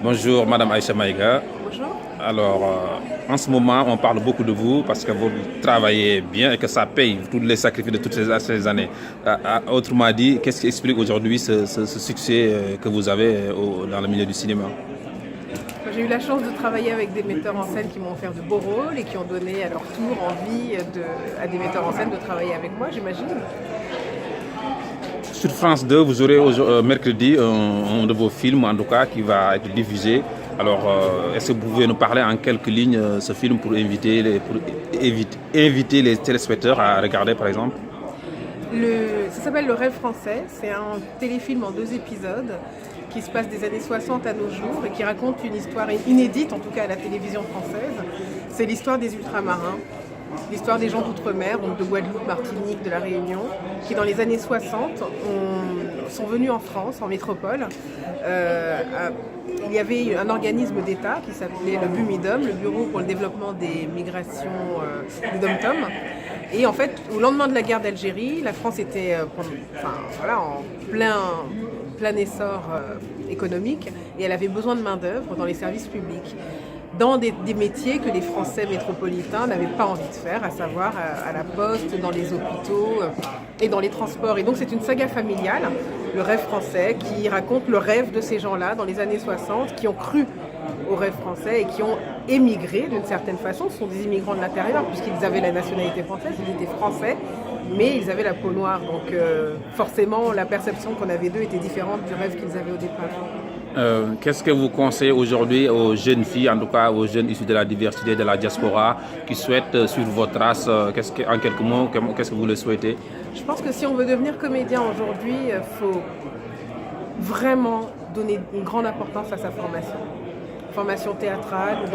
Bonjour Madame Aïcha Maïga. Bonjour. Alors, en ce moment, on parle beaucoup de vous parce que vous travaillez bien et que ça paye tous les sacrifices de toutes ces années. Autrement dit, qu'est-ce qui explique aujourd'hui ce succès que vous avez dans le milieu du cinéma? J'ai eu la chance de travailler avec des metteurs en scène qui m'ont offert de beaux rôles et qui ont donné à leur tour envie à des metteurs en scène de travailler avec moi, j'imagine. Sur France 2, vous aurez mercredi un de vos films, en tout cas, qui va être diffusé. Alors, est-ce que vous pouvez nous parler en quelques lignes ce film pour inviter les téléspectateurs à regarder, par exemple? Ça s'appelle Le Rêve français. C'est un téléfilm en 2 épisodes qui se passe des années 60 à nos jours et qui raconte une histoire inédite, en tout cas à la télévision française. C'est l'histoire des ultramarins, l'histoire des gens d'outre-mer, donc de Guadeloupe, Martinique, de la Réunion, qui dans les années 60 sont venus en France, en métropole. Il y avait un organisme d'État qui s'appelait le BUMIDOM, le Bureau pour le développement des migrations du DOM-TOM. Et en fait, au lendemain de la guerre d'Algérie, la France était en plein essor économique et elle avait besoin de main-d'œuvre dans les services publics, dans des métiers que les Français métropolitains n'avaient pas envie de faire, à savoir à la poste, dans les hôpitaux et dans les transports. Et donc c'est une saga familiale, Le Rêve français, qui raconte le rêve de ces gens-là dans les années 60, qui ont cru au rêve français et qui ont émigré d'une certaine façon. Ce sont des immigrants de l'intérieur puisqu'ils avaient la nationalité française, ils étaient français, mais ils avaient la peau noire. Donc forcément, la perception qu'on avait d'eux était différente du rêve qu'ils avaient au départ. Qu'est-ce que vous conseillez aujourd'hui aux jeunes filles, en tout cas aux jeunes issus de la diversité, de la diaspora, qui souhaitent suivre votre trace? En quelques mots, qu'est-ce que vous le souhaitez? Je pense que si on veut devenir comédien aujourd'hui, il faut vraiment donner une grande importance à sa formation théâtrale ou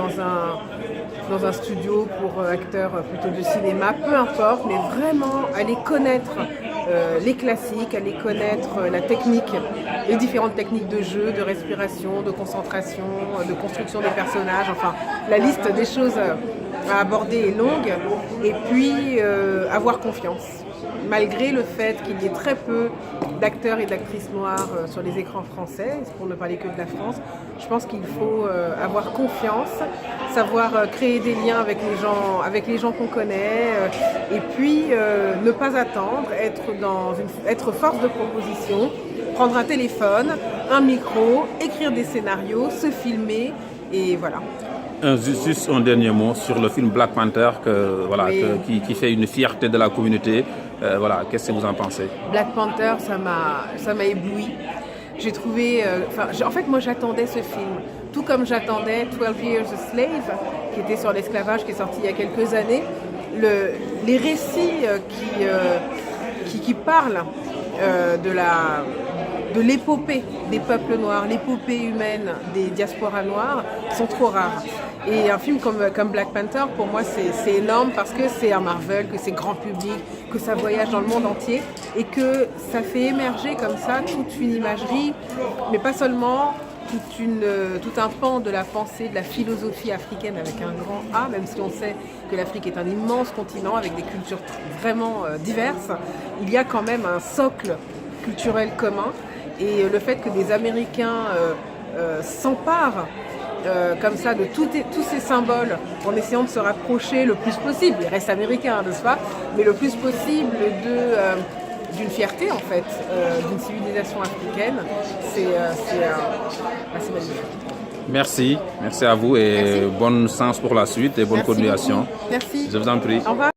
dans un studio pour acteurs plutôt de cinéma, peu importe, mais vraiment aller connaître les classiques, aller connaître la technique, les différentes techniques de jeu, de respiration, de concentration, de construction des personnages, enfin la liste des choses à aborder est longue, et puis avoir confiance. Malgré le fait qu'il y ait très peu d'acteurs et d'actrices noires sur les écrans français, pour ne parler que de la France, je pense qu'il faut avoir confiance, savoir créer des liens avec les gens qu'on connaît, et puis ne pas attendre, être force de proposition, prendre un téléphone, un micro, écrire des scénarios, se filmer, et voilà. Juste un dernier mot sur le film Black Panther qui fait une fierté de la communauté. Qu'est-ce que vous en pensez? Black Panther, ça m'a ébloui. J'ai trouvé... en fait, moi, j'attendais ce film. Tout comme j'attendais 12 Years a Slave, qui était sur l'esclavage, qui est sorti il y a quelques années. Les récits qui parlent de l'épopée des peuples noirs, l'épopée humaine des diasporas noires sont trop rares. Et un film comme Black Panther, pour moi, c'est énorme parce que c'est un Marvel, que c'est grand public, que ça voyage dans le monde entier et que ça fait émerger comme ça toute une imagerie, mais pas seulement, tout un pan de la pensée, de la philosophie africaine avec un grand A, même si on sait que l'Afrique est un immense continent avec des cultures vraiment diverses. Il y a quand même un socle culturel commun. Et le fait que des Américains s'emparent comme ça de tous ces symboles en essayant de se rapprocher le plus possible, ils restent américains, n'est-ce pas, mais le plus possible d'une fierté en fait, d'une civilisation africaine, c'est magnifique. Merci à vous et Merci. bonne chance pour la suite et bonne continuation. Merci. Je vous en prie. Au revoir.